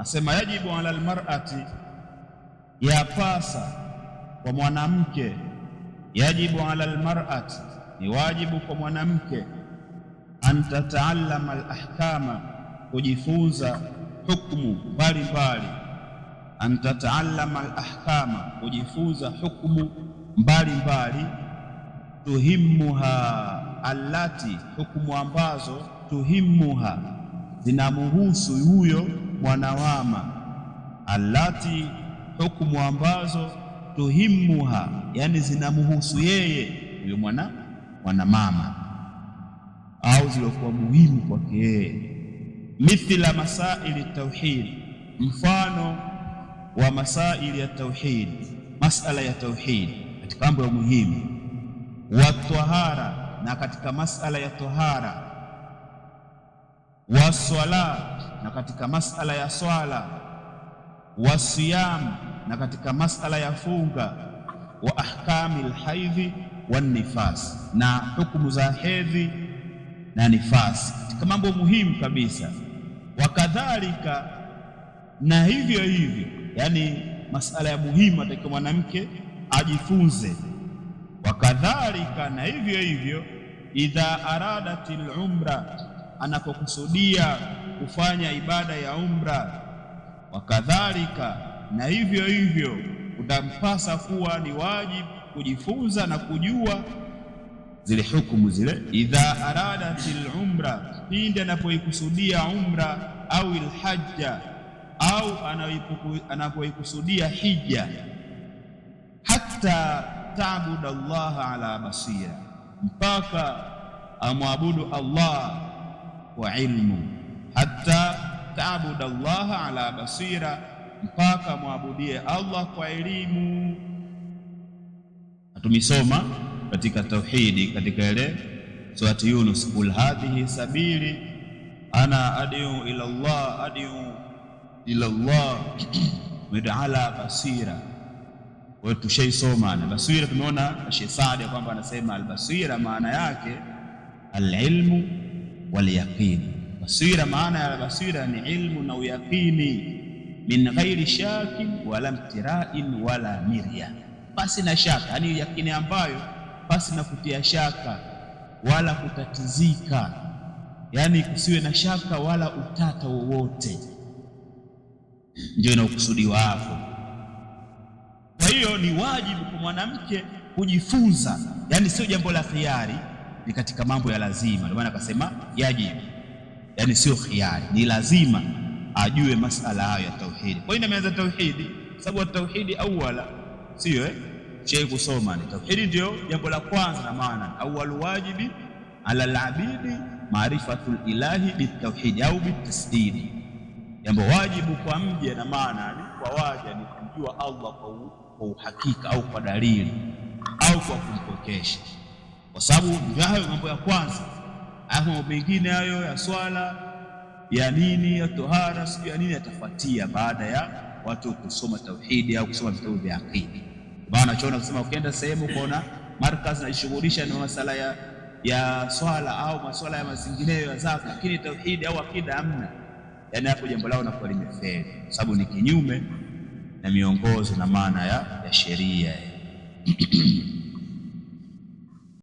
asema yajibu ala almar'ati, yapasa kwa mwanamke, yajibu ala almar'ati, ni wajibu kwa mwanamke, an tataallama alahkama, kujifunza hukumu mbalimbali, an tataallama alahkama, kujifunza hukumu mbalimbali, tuhimmuha allati, hukumu ambazo tuhimmuha, zinamuhusu huyo mwanawama, allati, hukumu ambazo tuhimmuha, yani zinamuhusu yeye huyo mwanamama, au zilokuwa muhimu kwake yeye. Mithla masaili tauhid, mfano wa masaili ya tauhid, masala ya tauhid katika mambo ya muhimu, wa tahara, na katika masala ya tahara, wa swala, na katika masala ya swala, wa siyam, na katika masala ya funga, wa ahkamil haidhi wan nifas, na hukumu za hedhi na nifasi, katika mambo muhimu kabisa. Wakadhalika, na hivyo hivyo, yani masala ya muhimu atakiwa mwanamke ajifunze. Wakadhalika, na hivyo hivyo, idha aradatil umra, anapokusudia kufanya ibada ya umra. Wakadhalika, na hivyo hivyo, utampasa kuwa ni wajibu kujifunza na kujua zile hukumu zile. Idha aradatil umra, pindi anapoikusudia umra, au ilhajja, au anapoikusudia hija. Hatta ta'budu Allah ala basira, mpaka amwabudu Allah kwa ilmu. Hatta ta'budu Allah ala basira, mpaka amwabudie Allah kwa elimu. Tumisoma katika tauhidi katika ile surati Yunus, kul hadhihi sabili ana ad'u ila Allah, ad'u ila Allah ala basira. Kwa tushaisoma na basira, tumeona Sheikh Saadi kwamba anasema albasira maana yake alilmu wal yaqin. Basira, maana ya basira ni ilmu na uyaqini, min ghairi shakin wala mtira'in wala mirya, basi na shaka, yani yakini ambayo basi na kutia shaka wala kutatizika, yani kusiwe na shaka wala utata wowote, ndio inakusudiwa hapo. Kwa hiyo ni wajibu kwa mwanamke kujifunza, yani sio jambo la khiari, ni katika mambo ya lazima. Ndio maana akasema yajibu, yani sio khiari, ni lazima ajue masala hayo ya tauhidi. Kwa hiyo imeanza tauhidi sababu tauhidi awala, sio Sheikh kusoma ni tauhidi ndio jambo la kwanza, na maana awwal wajibi ala al-abidi maarifatul ilahi bitauhid au bitasdidi, jambo wajibu kwa mje, na maana ni kwa waja ni kumjua Allah kwa uhakika au kwa dalili au kwa kumpokesha, kwa sababu hayo mambo ya kwanza. Mambo mengine hayo ya swala ya nini ya tohara sio ya nini yatafuatia baada ya watu kusoma tauhidi au kusoma vitabu vya akida. Bana chona kusema ukienda sehemu kuona markaz najishughulisha na masala ya swala au maswala ya mazingineyo ya zaka, lakini tauhidi au akida hamna, yani hapo jambo lao linakuwa limefeli, sababu ni kinyume na miongozo na maana ya sheria.